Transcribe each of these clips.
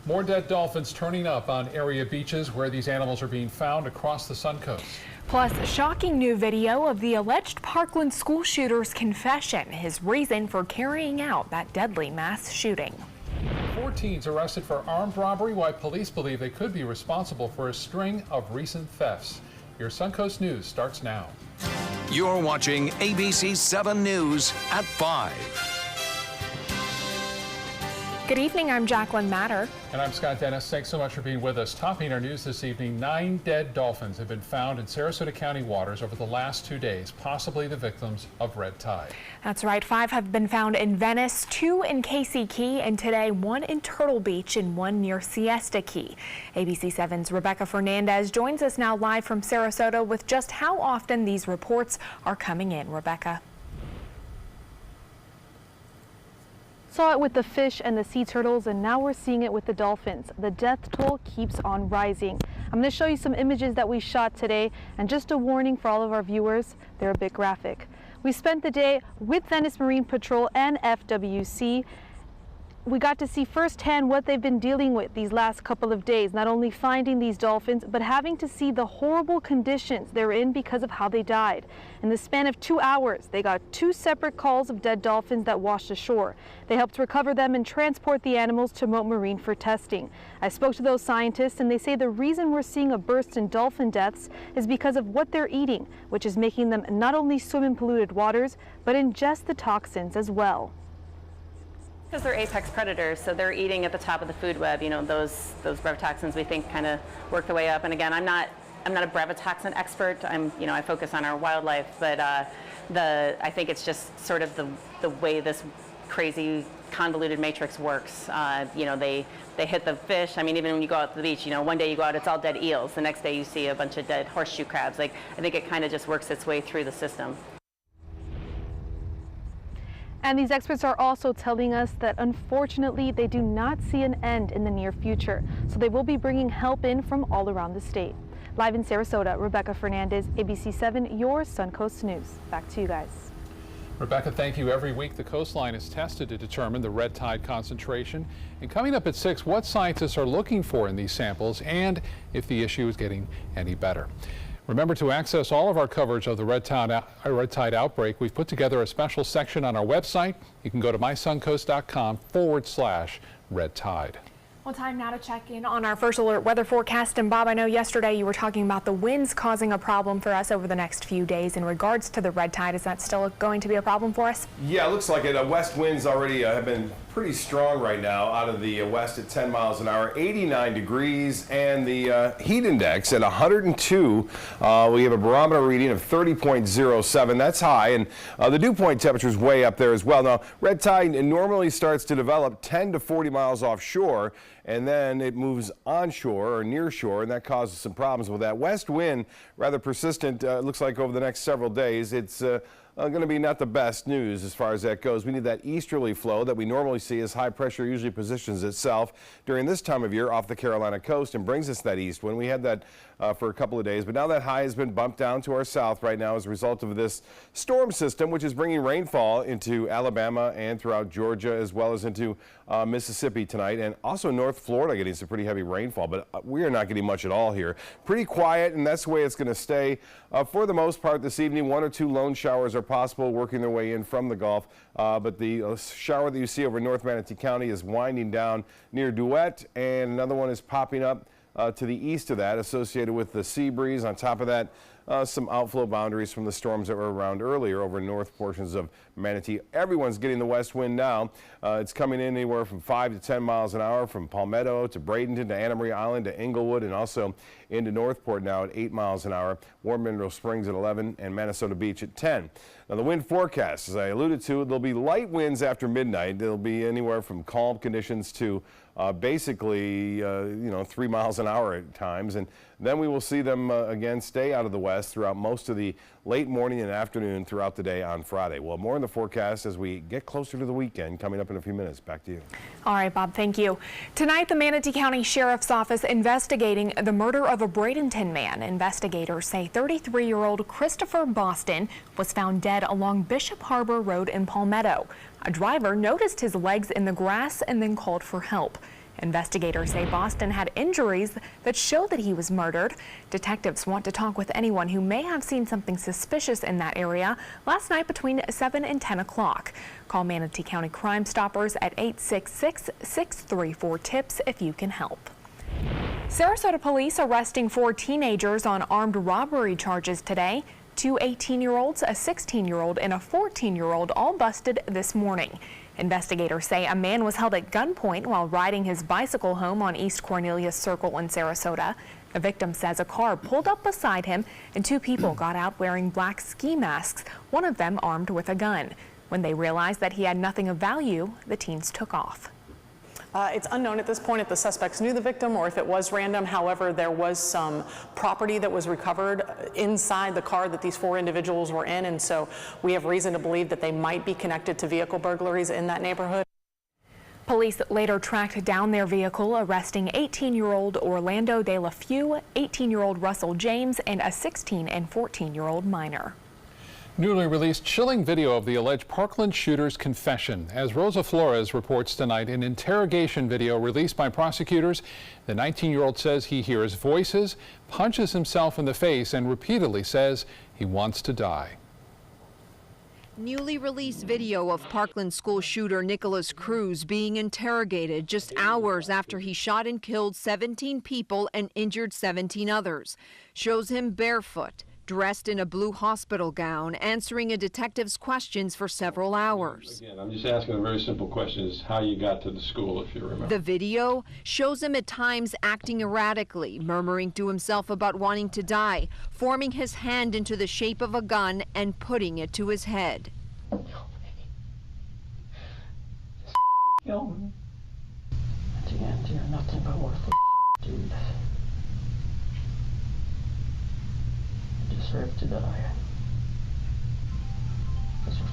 More dead dolphins turning up on area beaches where these animals are being found across the Suncoast. Plus, a shocking new video of the alleged Parkland school shooter's confession, his reason for carrying out that deadly mass shooting. 4 teens arrested for armed robbery, while police believe they could be responsible for a string of recent thefts. Your Suncoast News starts now. You're watching ABC 7 News at 5. Good evening, I'm Jacqueline Matter. And I'm Scott Dennis. Thanks so much for being with us. Topping our news this evening, 9 dead dolphins have been found in Sarasota County waters over the last 2 days, possibly the victims of red tide. That's right. 5 have been found in Venice, 2 in Casey Key, and today 1 in Turtle Beach and 1 near Siesta Key. ABC 7's Rebecca Fernandez joins us now live from Sarasota with just how often these reports are coming in. Rebecca. Saw it with the fish and the sea turtles, and now we're seeing it with the dolphins. The death toll keeps on rising. I'm going to show you some images that we shot today, and just a warning for all of our viewers, they're a bit graphic. We spent the day with Venice Marine Patrol and FWC. We got to see firsthand what they've been dealing with these last couple of days, not only finding these dolphins, but having to see the horrible conditions they're in because of how they died. In the span of 2 hours, they got 2 separate calls of dead dolphins that washed ashore. They helped recover them and transport the animals to Mote Marine for testing. I spoke to those scientists, and they say the reason we're seeing a burst in dolphin deaths is because of what they're eating, which is making them not only swim in polluted waters, but ingest the toxins as well. Because they're apex predators, so they're eating at the top of the food web. You know, those brevetoxins we think kind of work their way up. And again, I'm not a brevetoxin expert. I focus on our wildlife, but I think it's just sort of the way this crazy convoluted matrix works. They hit the fish. I mean, even when you go out to the beach, one day you go out, it's all dead eels. The next day you see a bunch of dead horseshoe crabs. I think it kind of just works its way through the system. And these experts are also telling us that unfortunately they do not see an end in the near future. So they will be bringing help in from all around the state. Live in Sarasota, Rebecca Fernandez, ABC 7, your Suncoast News. Back to you guys. Rebecca, thank you. Every week the coastline is tested to determine the red tide concentration. And coming up at 6, what scientists are looking for in these samples and if the issue is getting any better. Remember to access all of our coverage of the red tide outbreak. We've put together a special section on our website. You can go to mysuncoast.com/red tide. Well, time now to check in on our first alert weather forecast. And Bob, I know yesterday you were talking about the winds causing a problem for us over the next few days in regards to the red tide. Is that still going to be a problem for us? Yeah, it looks like it. West winds already have been pretty strong right now out of the west at 10 miles an hour, 89 degrees, and the heat index at 102. We have a barometer reading of 30.07. That's high, and the dew point temperature is way up there as well. Now, red tide normally starts to develop 10 to 40 miles offshore, and then it moves onshore or near shore, and that causes some problems with that. West wind, rather persistent, looks like over the next several days. It's going to be not the best news as far as that goes. We need that easterly flow that we normally see as high pressure usually positions itself during this time of year off the Carolina coast and brings us that east wind. We had that for a couple of days, but now that high has been bumped down to our south right now as a result of this storm system, which is bringing rainfall into Alabama and throughout Georgia as well as into Mississippi tonight, and also North Florida getting some pretty heavy rainfall, but we are not getting much at all here. Pretty quiet, and that's the way it's going to stay for the most part this evening. 1 or 2 lone showers are possible working their way in from the Gulf, but the shower that you see over North Manatee County is winding down near Duet, and another one is popping up to the east of that, associated with the sea breeze. On top of that, some outflow boundaries from the storms that were around earlier over north portions of Manatee. Everyone's getting the west wind now. It's coming in anywhere from 5 to 10 miles an hour from Palmetto to Bradenton to Anna Marie Island to Englewood, and also into Northport now at 8 miles an hour. Warm Mineral Springs at 11 and Manasota Beach at 10. Now the wind forecast, as I alluded to, there'll be light winds after midnight. There'll be anywhere from calm conditions to basically 3 miles an hour at times, and then we will see them again stay out of the west throughout most of the late morning and afternoon throughout the day on Friday. Well, more in the forecast as we get closer to the weekend coming up in a few minutes. Back to you. All right, Bob, thank you. Tonight, the Manatee County Sheriff's Office investigating the murder of a Bradenton man. Investigators say 33-year-old Christopher Boston was found dead along Bishop Harbor Road in Palmetto. A driver noticed his legs in the grass and then called for help. Investigators say Boston had injuries that show that he was murdered. Detectives want to talk with anyone who may have seen something suspicious in that area last night between 7 and 10 o'clock. Call Manatee County Crime Stoppers at 866-634-TIPS if you can help. Sarasota police arresting 4 teenagers on armed robbery charges today. 2 18-year-olds, a 16-year-old, and a 14-year-old all busted this morning. Investigators say a man was held at gunpoint while riding his bicycle home on East Cornelius Circle in Sarasota. The victim says a car pulled up beside him and 2 people got out wearing black ski masks, one of them armed with a gun. When they realized that he had nothing of value, the teens took off. It's unknown at this point if the suspects knew the victim or if it was random. However, there was some property that was recovered inside the car that these 4 individuals were in, and so we have reason to believe that they might be connected to vehicle burglaries in that neighborhood. Police later tracked down their vehicle, arresting 18-year-old Orlando De La Few, 18-year-old Russell James, and a 16 and 14-year-old minor. Newly released chilling video of the alleged Parkland shooter's confession. As Rosa Flores reports tonight, an interrogation video released by prosecutors. The 19-year-old says he hears voices, punches himself in the face, and repeatedly says he wants to die. Newly released video of Parkland school shooter Nicholas Cruz being interrogated just hours after he shot and killed 17 people and injured 17 others. Shows him barefoot, dressed in a blue hospital gown, answering a detective's questions for several hours. Again, I'm just asking a very simple question, is how you got to the school, if you remember. The video shows him at times acting erratically, murmuring to himself about wanting to die, forming his hand into the shape of a gun and putting it to his head. Kill me. At the end, you're nothing but worthless, dude. You deserve to die. Because you're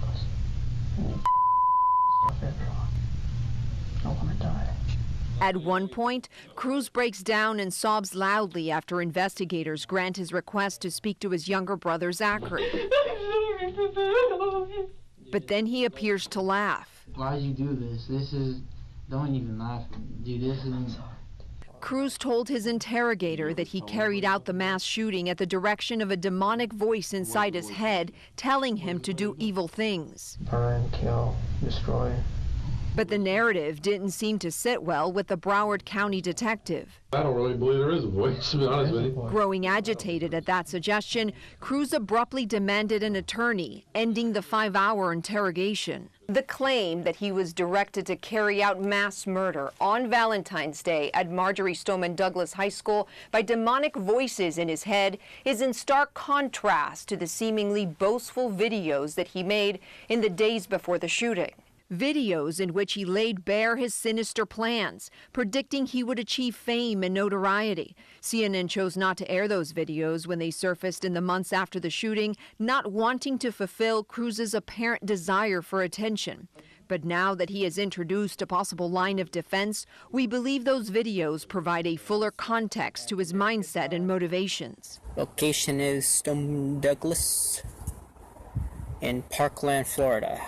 us. And you stuff everyone. I want to die. At one point, Cruz breaks down and sobs loudly after investigators grant his request to speak to his younger brother, Zachary. But then he appears to laugh. Why'd you do this? Don't even laugh. Dude, this isn't... Cruz told his interrogator that he carried out the mass shooting at the direction of a demonic voice inside his head, telling him to do evil things. Burn, kill, destroy. But the narrative didn't seem to sit well with the Broward County detective. I don't really believe there is a voice, to be honest with you. Growing agitated at that suggestion, Cruz abruptly demanded an attorney, ending the 5-hour interrogation. The claim that he was directed to carry out mass murder on Valentine's Day at Marjorie Stoneman Douglas High School by demonic voices in his head is in stark contrast to the seemingly boastful videos that he made in the days before the shooting. Videos in which he laid bare his sinister plans, predicting he would achieve fame and notoriety. CNN chose not to air those videos when they surfaced in the months after the shooting, not wanting to fulfill Cruz's apparent desire for attention. But now that he has introduced a possible line of defense, we believe those videos provide a fuller context to his mindset and motivations. Location is Stoneman Douglas in Parkland, Florida.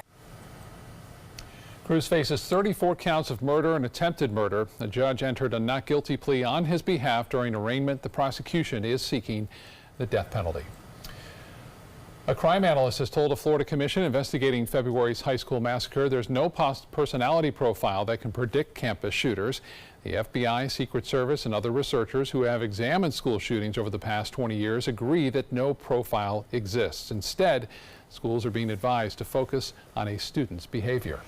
Cruz faces 34 counts of murder and attempted murder. A judge entered a not guilty plea on his behalf during arraignment. The prosecution is seeking the death penalty. A crime analyst has told a Florida commission investigating February's high school massacre there's no personality profile that can predict campus shooters. The FBI, Secret Service, and other researchers who have examined school shootings over the past 20 years agree that no profile exists. Instead, schools are being advised to focus on a student's behavior.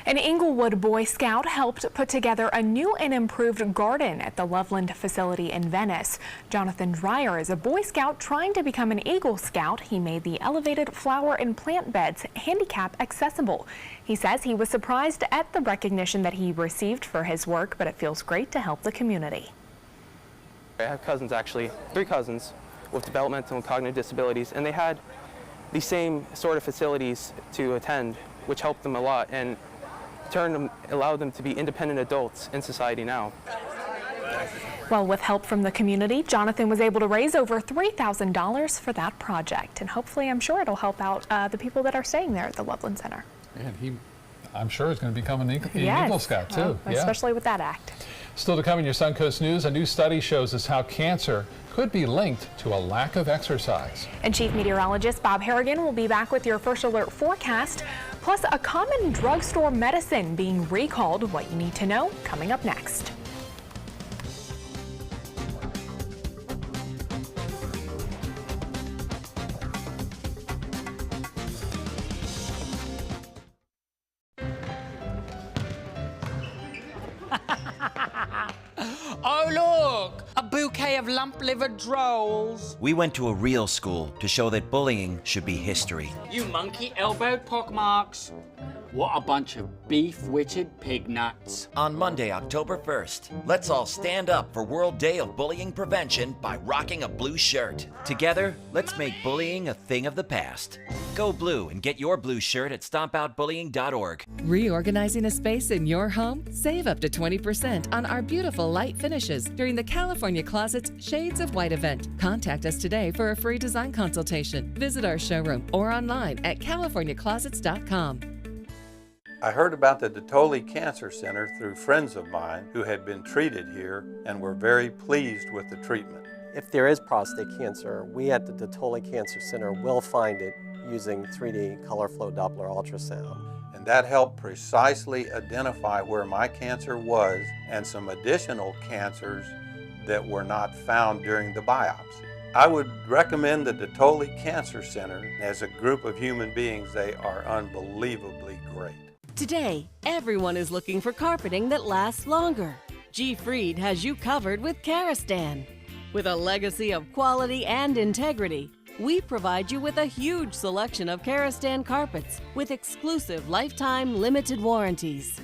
An Inglewood Boy Scout helped put together a new and improved garden at the Loveland facility in Venice. Jonathan Dreyer is a Boy Scout trying to become an Eagle Scout. He made the elevated flower and plant beds handicap accessible. He says he was surprised at the recognition that he received for his work, but it feels great to help the community. I have cousins, actually, 3 cousins with developmental and cognitive disabilities, and they had the same sort of facilities to attend, which helped them a lot and allowed them to be independent adults in society now. Well, with help from the community, Jonathan was able to raise over $3,000 for that project, and hopefully I'm sure it'll help out the people that are staying there at the Loveland Center. And I'm sure he's going to become an Eagle Scout too. Especially with that act. Still to come in your Suncoast News, a new study shows us how cancer could be linked to a lack of exercise. And Chief Meteorologist Bob Harrigan will be back with your first alert forecast, plus a common drugstore medicine being recalled. What you need to know coming up next. Oh, look! A bouquet of lump-livered drolls. We went to a real school to show that bullying should be history. You monkey-elbowed pockmarks. What a bunch of beef-witted pig nuts. On Monday, October 1st, let's all stand up for World Day of Bullying Prevention by rocking a blue shirt. Together, let's make bullying a thing of the past. Go blue and get your blue shirt at stompoutbullying.org. Reorganizing a space in your home? Save up to 20% on our beautiful light finishes during the California Closet's Shades of White event. Contact us today for a free design consultation. Visit our showroom or online at californiaclosets.com. I heard about the Dettoli Cancer Center through friends of mine who had been treated here and were very pleased with the treatment. If there is prostate cancer, we at the Dettoli Cancer Center will find it using 3D color flow Doppler ultrasound. And that helped precisely identify where my cancer was and some additional cancers that were not found during the biopsy. I would recommend the Dettoli Cancer Center. As a group of human beings, they are unbelievably great. Today, everyone is looking for carpeting that lasts longer. G. Fried has you covered with Karastan. With a legacy of quality and integrity, we provide you with a huge selection of Karastan carpets with exclusive lifetime limited warranties.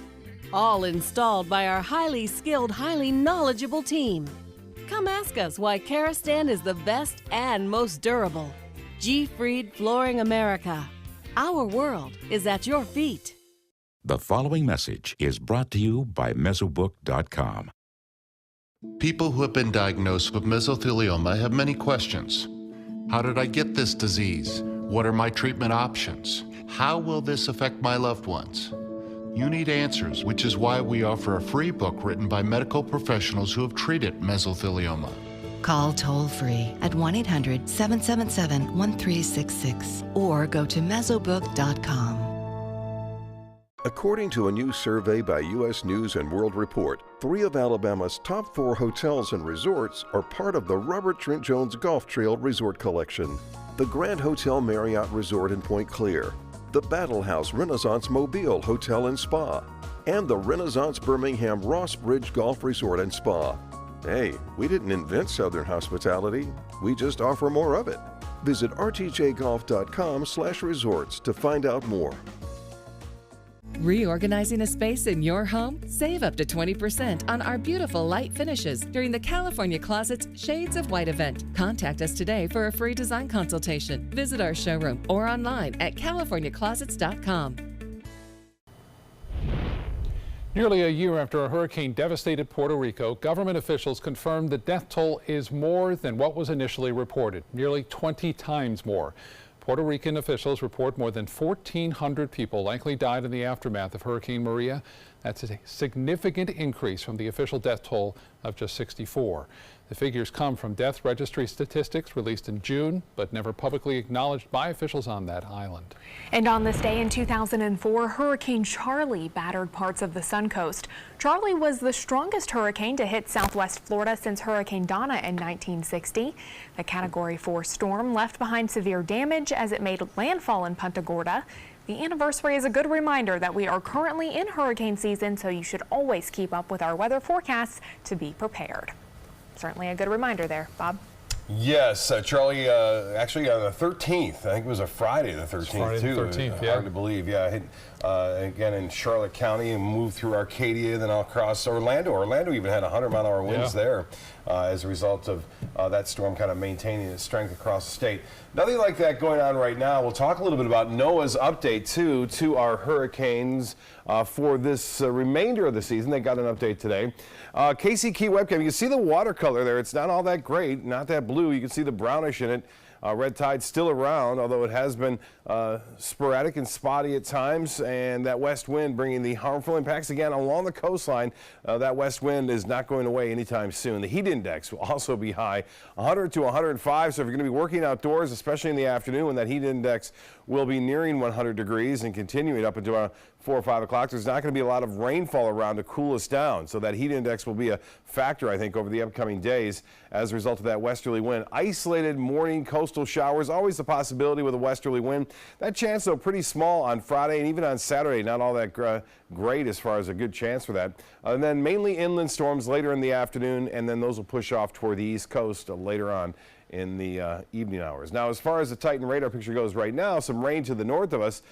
All installed by our highly skilled, highly knowledgeable team. Come ask us why Karastan is the best and most durable. G. Fried Flooring America. Our world is at your feet. The following message is brought to you by Mesobook.com. People who have been diagnosed with mesothelioma have many questions. How did I get this disease? What are my treatment options? How will this affect my loved ones? You need answers, which is why we offer a free book written by medical professionals who have treated mesothelioma. Call toll-free at 1-800-777-1366 or go to mesobook.com. According to a new survey by U.S. News & World Report, 3 of Alabama's top 4 hotels and resorts are part of the Robert Trent Jones Golf Trail Resort Collection. The Grand Hotel Marriott Resort in Point Clear, the Battle House Renaissance Mobile Hotel and Spa, and the Renaissance Birmingham Ross Bridge Golf Resort and Spa. Hey, we didn't invent Southern hospitality, we just offer more of it. Visit rtjgolf.com/resorts to find out more. Reorganizing a space in your home? Save up to 20% on our beautiful light finishes during the California Closet's Shades of White event. Contact us today for a free design consultation. Visit our showroom or online at californiaclosets.com. Nearly a year after a hurricane devastated Puerto Rico, government officials confirmed the death toll is more than what was initially reported, nearly 20 times more. Puerto Rican officials report more than 1,400 people likely died in the aftermath of Hurricane Maria. That's a significant increase from the official death toll of just 64. The figures come from death registry statistics released in June, but never publicly acknowledged by officials on that island. And on this day in 2004, Hurricane Charlie battered parts of the Suncoast. Charlie was the strongest hurricane to hit southwest Florida since Hurricane Donna in 1960. The Category 4 storm left behind severe damage as it made landfall in Punta Gorda. The anniversary is a good reminder that we are currently in hurricane season, so you should always keep up with our weather forecasts to be prepared. Certainly a good reminder there, Bob. Yes, Charlie, actually on the 13th, I think it was a Friday the 13th, Friday the too. 13th, yeah. Hard to believe, yeah. Hit, again in Charlotte County and moved through Arcadia, then across Orlando. Orlando even had 100-mile-an-hour winds there as a result of that storm kind of maintaining its strength across the state. Nothing like that going on right now. We'll talk a little bit about NOAA's update, too, to our hurricanes for this remainder of the season. They got an update today. Casey Key webcam, you can see the watercolor there. It's not all that great, not that blue. You can see the brownish in it. Red tide still around, although it has been sporadic and spotty at times, and that west wind bringing the harmful impacts again along the coastline. That west wind is not going away anytime soon. The heat index will also be high, 100 to 105. So if you're going to be working outdoors, especially in the afternoon when that heat index will be nearing 100 degrees and continuing up until 4 or 5 o'clock, there's not going to be a lot of rainfall around to cool us down. So that heat index will be a factor, I think, over the upcoming days as a result of that westerly wind. Isolated morning coastal showers, always a possibility with a westerly wind. That chance, though, pretty small on Friday and even on Saturday. Not all that great as far as a good chance for that. And then mainly inland storms later in the afternoon, and then those will push off toward the east coast later on in the evening hours. Now, as far as the Titan radar picture goes right now, some rain to the north of us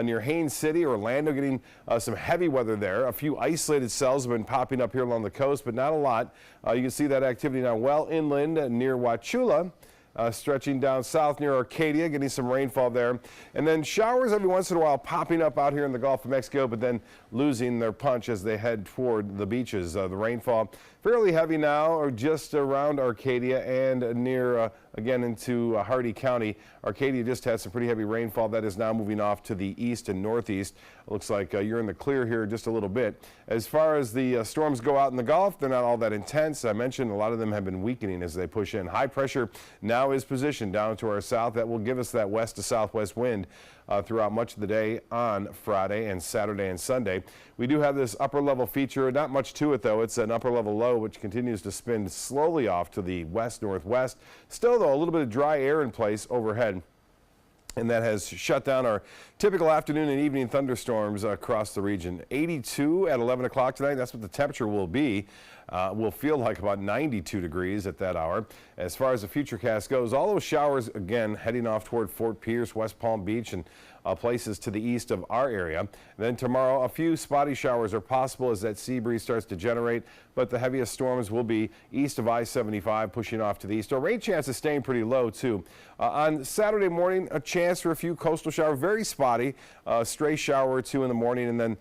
near Haines City, Orlando, getting some heavy weather there. A few isolated cells have been popping up here along the coast, but not a lot. You can see that activity now well inland near Wauchula. Stretching down south near Arcadia, getting some rainfall there. And then showers every once in a while popping up out here in the Gulf of Mexico, but then losing their punch as they head toward the beaches. The rainfall fairly heavy now, or just around Arcadia and near, again, into Hardee County. Arcadia just had some pretty heavy rainfall. That is now moving off to the east and northeast. It looks like you're in the clear here just a little bit. As far as the storms go out in the Gulf, they're not all that intense. I mentioned a lot of them have been weakening as they push in. High pressure now is positioned down to our south. That will give us that west to southwest wind throughout much of the day on Friday and Saturday and Sunday. We do have this upper level feature, not much to it though. It's an upper level low which continues to spin slowly off to the west northwest. Still though, a little bit of dry air in place overhead, and that has shut down our typical afternoon and evening thunderstorms across the region. 82 at 11 o'clock tonight. That's what the temperature will be. Will feel like about 92 degrees at that hour. As far as the futurecast goes, all those showers again heading off toward Fort Pierce, West Palm Beach, and places to the east of our area. Then tomorrow, a few spotty showers are possible as that sea breeze starts to generate, but the heaviest storms will be east of I-75, pushing off to the east. Our rain chance is staying pretty low too. On Saturday morning, a chance for a few coastal showers, very spotty, stray shower or two in the morning, and then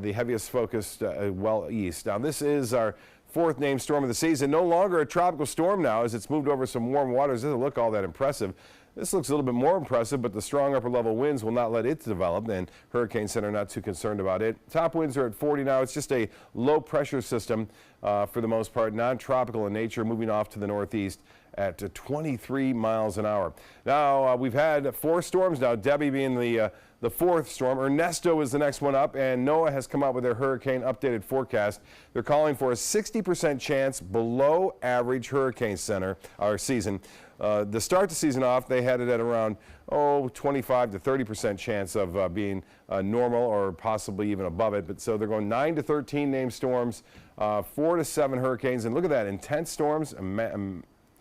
the heaviest focused well east. Now this is our fourth named storm of the season. No longer a tropical storm now as it's moved over some warm waters. It doesn't look all that impressive. This looks a little bit more impressive, but the strong upper level winds will not let it develop, and Hurricane Center not too concerned about it. Top winds are at 40 now. It's just a low pressure system for the most part, non-tropical in nature, moving off to the northeast at 23 miles an hour. Now, we've had 4 storms now, Debbie being the fourth storm. Ernesto is the next one up, and NOAA has come out with their hurricane updated forecast. They're calling for a 60% chance below average hurricane season. To start the season off, they had it at around 25 to 30% chance of being normal or possibly even above it. But so they're going 9 to 13 named storms, 4 to 7 hurricanes, and look at that, intense storms,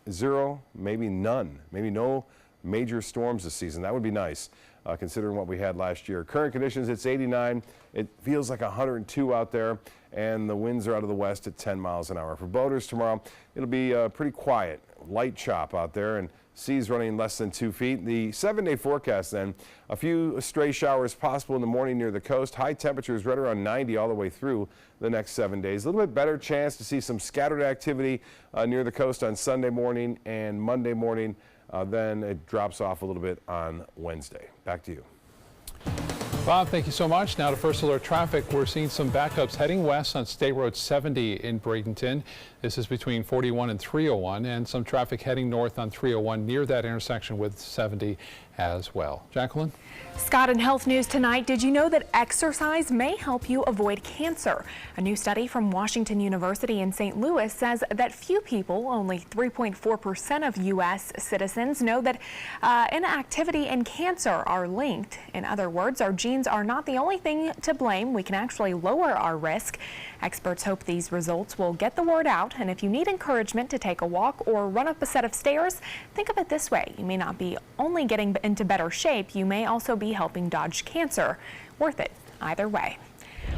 0, maybe none, maybe no major storms this season. That would be nice. Considering what we had last year. Current conditions, it's 89. It feels like 102 out there, and the winds are out of the west at 10 miles an hour. For boaters tomorrow, it'll be pretty quiet, light chop out there, and seas running less than 2 feet. The 7-day forecast then, a few stray showers possible in the morning near the coast. High temperatures right around 90 all the way through the next 7 days. A little bit better chance to see some scattered activity near the coast on Sunday morning and Monday morning. Then it drops off a little bit on Wednesday. Back to you. Bob, thank you so much. Now to First Alert Traffic. We're seeing some backups heading west on State Road 70 in Bradenton. This is between 41 and 301, and some traffic heading north on 301 near that intersection with 70 as well. Jacqueline? Scott, in health news tonight, did you know that exercise may help you avoid cancer? A new study from Washington University in St. Louis says that few people, only 3.4% of U.S. citizens, know that inactivity and cancer are linked. In other words, our genes are not the only thing to blame. We can actually lower our risk. Experts hope these results will get the word out, and if you need encouragement to take a walk or run up a set of stairs, think of it this way. You may not be only getting into better shape, you may also be helping dodge cancer. Worth it either way.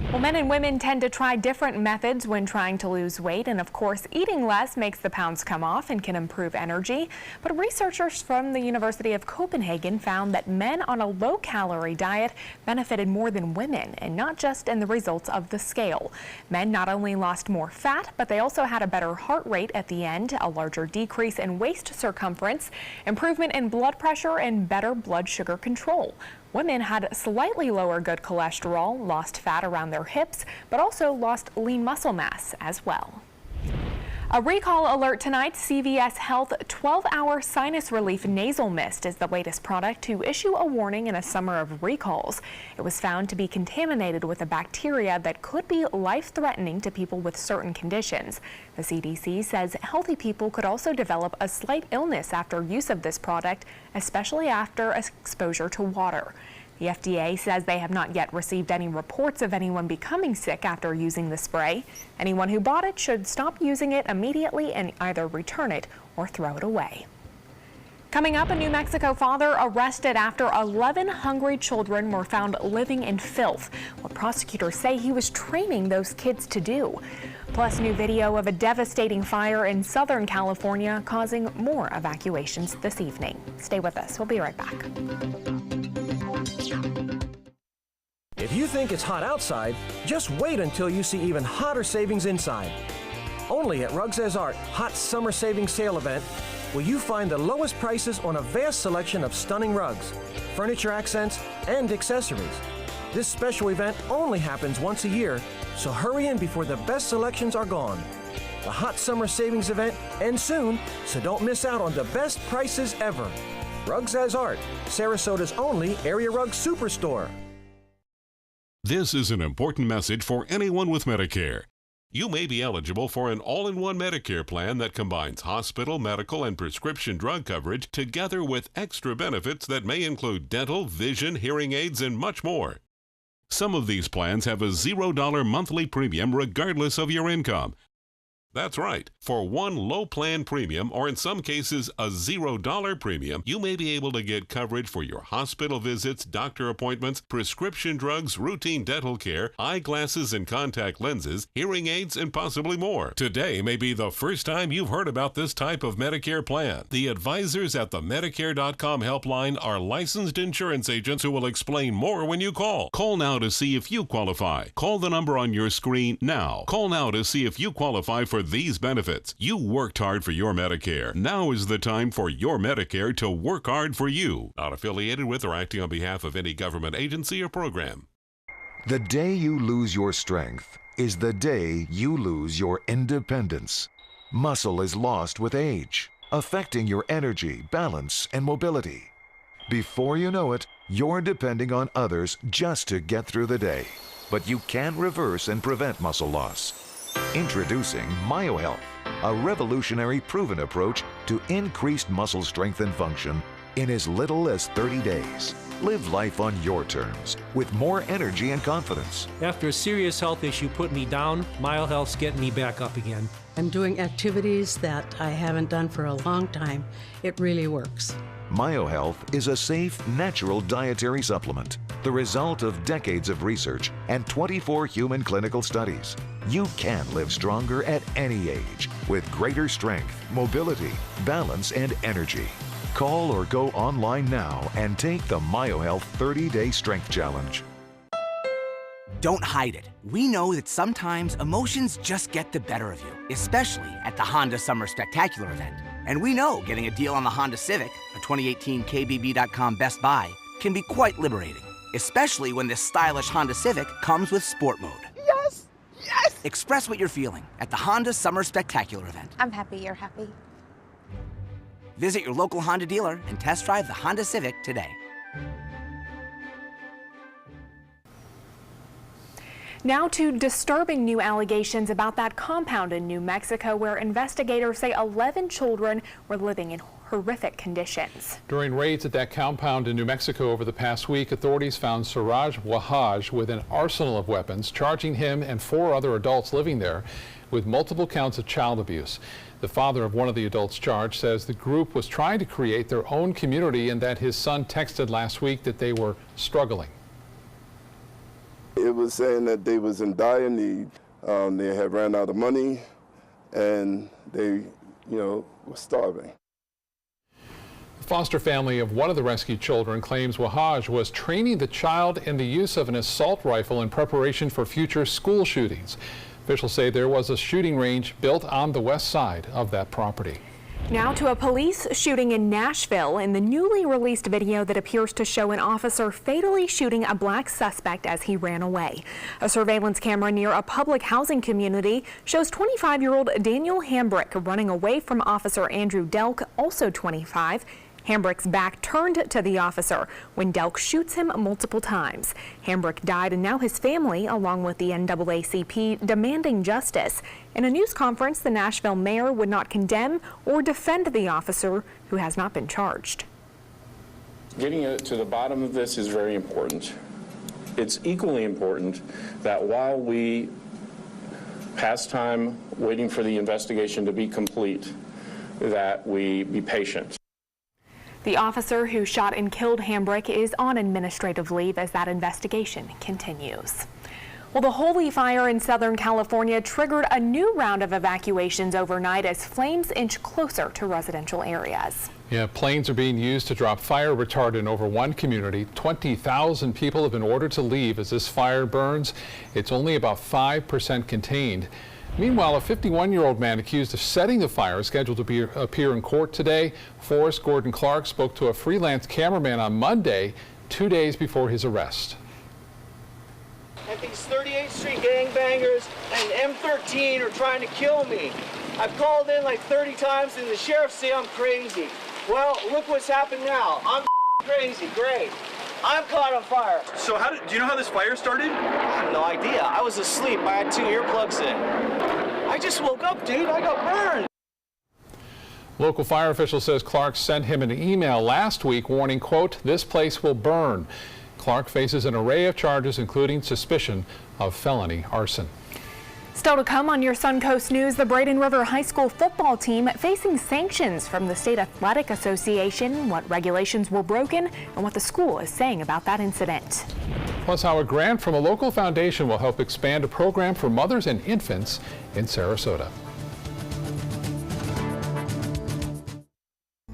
Well, men and women tend to try different methods when trying to lose weight, and of course, eating less makes the pounds come off and can improve energy. But researchers from the University of Copenhagen found that men on a low-calorie diet benefited more than women, and not just in the results of the scale. Men not only lost more fat, but they also had a better heart rate at the end, a larger decrease in waist circumference, improvement in blood pressure, and better blood sugar control. Women had slightly lower good cholesterol, lost fat around their hips, but also lost lean muscle mass as well. A recall alert tonight. CVS Health 12-hour sinus relief nasal mist is the latest product to issue a warning in a summer of recalls. It was found to be contaminated with a bacteria that could be life-threatening to people with certain conditions. The CDC says healthy people could also develop a slight illness after use of this product, especially after exposure to water. The FDA says they have not yet received any reports of anyone becoming sick after using the spray. Anyone who bought it should stop using it immediately and either return it or throw it away. Coming up, a New Mexico father arrested after 11 hungry children were found living in filth. What prosecutors say he was training those kids to do. Plus, new video of a devastating fire in Southern California causing more evacuations this evening. Stay with us. We'll be right back. If you think it's hot outside, just wait until you see even hotter savings inside. Only at Rugs As Art Hot Summer Savings Sale event will you find the lowest prices on a vast selection of stunning rugs, furniture accents, and accessories. This special event only happens once a year, so hurry in before the best selections are gone. The Hot Summer Savings event ends soon, so don't miss out on the best prices ever. Rugs As Art, Sarasota's only area rug superstore. This is an important message for anyone with Medicare. You may be eligible for an all-in-one Medicare plan that combines hospital, medical, and prescription drug coverage together with extra benefits that may include dental, vision, hearing aids, and much more. Some of these plans have a $0 monthly premium regardless of your income. That's right. For one low plan premium, or in some cases a $0 premium, you may be able to get coverage for your hospital visits, doctor appointments, prescription drugs, routine dental care, eyeglasses and contact lenses, hearing aids, and possibly more. Today may be the first time you've heard about this type of Medicare plan. The advisors at the Medicare.com helpline are licensed insurance agents who will explain more when you call. Call now to see if you qualify. Call the number on your screen now. Call now to see if you qualify for these benefits. You worked hard for your Medicare. Now is the time for your Medicare to work hard for you. Not affiliated with or acting on behalf of any government agency or program. The day you lose your strength is the day you lose your independence. Muscle is lost with age, affecting your energy, balance, and mobility. Before you know it, you're depending on others just to get through the day. But you can reverse and prevent muscle loss. Introducing MyoHealth, a revolutionary proven approach to increased muscle strength and function in as little as 30 days. Live life on your terms with more energy and confidence. After a serious health issue put me down, MyoHealth's getting me back up again. I'm doing activities that I haven't done for a long time. It really works. MyoHealth is a safe, natural dietary supplement, the result of decades of research and 24 human clinical studies. You can live stronger at any age with greater strength, mobility, balance, and energy. Call or go online now and take the MyoHealth 30-Day Strength Challenge. Don't hide it. We know that sometimes emotions just get the better of you, especially at the Honda Summer Spectacular event. And we know getting a deal on the Honda Civic, a 2018 KBB.com Best Buy, can be quite liberating, especially when this stylish Honda Civic comes with Sport Mode. Yes! Yes! Express what you're feeling at the Honda Summer Spectacular event. I'm happy you're happy. Visit your local Honda dealer and test drive the Honda Civic today. Now to disturbing new allegations about that compound in New Mexico where investigators say 11 children were living in horrific conditions. During raids at that compound in New Mexico over the past week, authorities found Suraj Wahaj with an arsenal of weapons, charging him and 4 other adults living there with multiple counts of child abuse. The father of one of the adults charged says the group was trying to create their own community and that his son texted last week that they were struggling. It was saying that they was in dire need. They had ran out of money, and they, were starving. The foster family of one of the rescued children claims Wahaj was training the child in the use of an assault rifle in preparation for future school shootings. Officials say there was a shooting range built on the west side of that property. Now to a police shooting in Nashville. In the newly released video that appears to show an officer fatally shooting a black suspect as he ran away. A surveillance camera near a public housing community shows 25-year-old Daniel Hambrick running away from Officer Andrew Delk, also 25. Hambrick's back turned to the officer when Delk shoots him multiple times. Hambrick died, and now his family, along with the NAACP, demanding justice. In a news conference, the Nashville mayor would not condemn or defend the officer, who has not been charged. Getting to the bottom of this is very important. It's equally important that while we pass time waiting for the investigation to be complete, that we be patient. The officer who shot and killed Hambrick is on administrative leave as that investigation continues. Well, the Holy Fire in Southern California triggered a new round of evacuations overnight as flames inch closer to residential areas. Yeah, planes are being used to drop fire retardant over one community. 20,000 people have been ordered to leave as this fire burns. It's only about 5% contained. Meanwhile, a 51-year-old man accused of setting the fire is scheduled to appear in court today. Forrest Gordon Clark spoke to a freelance cameraman on Monday, 2 days before his arrest. And these 38th Street gangbangers and M13 are trying to kill me. I've called in like 30 times and the sheriff say I'm crazy. Well, look what's happened now. I'm crazy. Great. I'm caught on fire. So do you know how this fire started? I have no idea. I was asleep. I had 2 earplugs in. I just woke up, dude. I got burned. Local fire official says Clark sent him an email last week warning, quote, "This place will burn." Clark faces an array of charges, including suspicion of felony arson. Still to come on your Suncoast News, the Braden River High School football team facing sanctions from the State Athletic Association, what regulations were broken, and what the school is saying about that incident. Plus, how a grant from a local foundation will help expand a program for mothers and infants in Sarasota.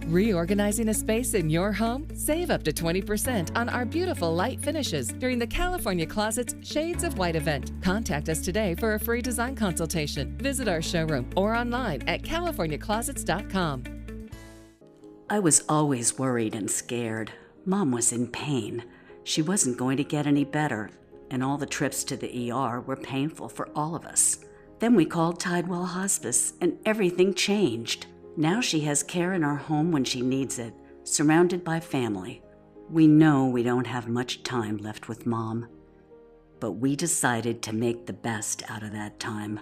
Reorganizing a space in your home? Save up to 20% on our beautiful light finishes during the California Closet's Shades of White event. Contact us today for a free design consultation. Visit our showroom or online at californiaclosets.com. I was always worried and scared. Mom was in pain. She wasn't going to get any better, and all the trips to the ER were painful for all of us. Then we called Tidewell Hospice, and everything changed. Now she has care in our home when she needs it, surrounded by family. We know we don't have much time left with Mom, but we decided to make the best out of that time.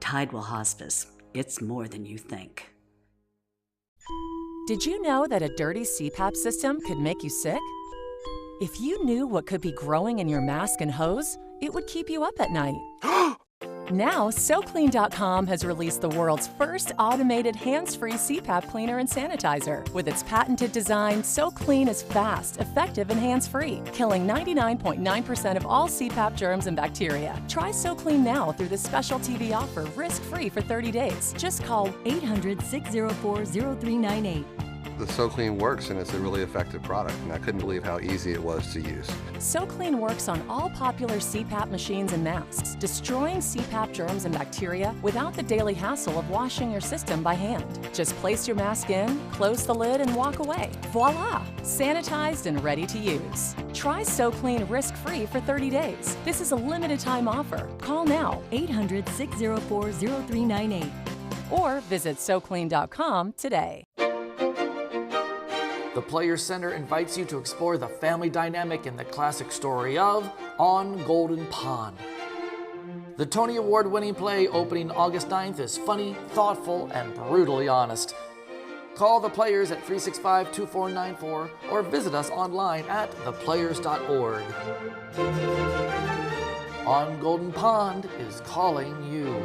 Tidewell Hospice, it's more than you think. Did you know that a dirty CPAP system could make you sick? If you knew what could be growing in your mask and hose, it would keep you up at night. Now, SoClean.com has released the world's first automated hands-free CPAP cleaner and sanitizer. With its patented design, SoClean is fast, effective, and hands-free, killing 99.9% of all CPAP germs and bacteria. Try SoClean now through this special TV offer, risk-free for 30 days. Just call 800-604-0398. The SoClean works, and it's a really effective product, and I couldn't believe how easy it was to use. SoClean works on all popular CPAP machines and masks, destroying CPAP germs and bacteria without the daily hassle of washing your system by hand. Just place your mask in, close the lid, and walk away. Voila! Sanitized and ready to use. Try SoClean risk-free for 30 days. This is a limited-time offer. Call now, 800-604-0398. Or visit SoClean.com today. The Players Center invites you to explore the family dynamic in the classic story of On Golden Pond. The Tony Award-winning play opening August 9th is funny, thoughtful, and brutally honest. Call the Players at 365-2494 or visit us online at theplayers.org. On Golden Pond is calling you.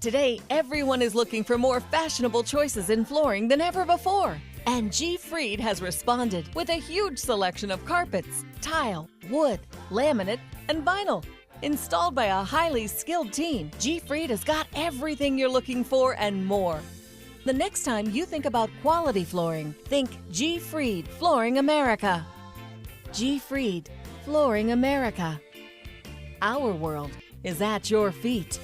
Today, everyone is looking for more fashionable choices in flooring than ever before. And G. Fried has responded with a huge selection of carpets, tile, wood, laminate, and vinyl. Installed by a highly skilled team, G. Fried has got everything you're looking for and more. The next time you think about quality flooring, think G. Fried Flooring America. G. Fried Flooring America. Our world is at your feet.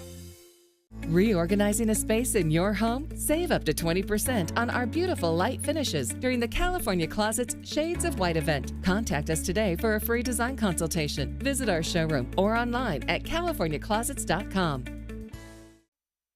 Reorganizing a space in your home? Save up to 20% on our beautiful light finishes during the California Closet's Shades of White event. Contact us today for a free design consultation. Visit our showroom or online at californiaclosets.com.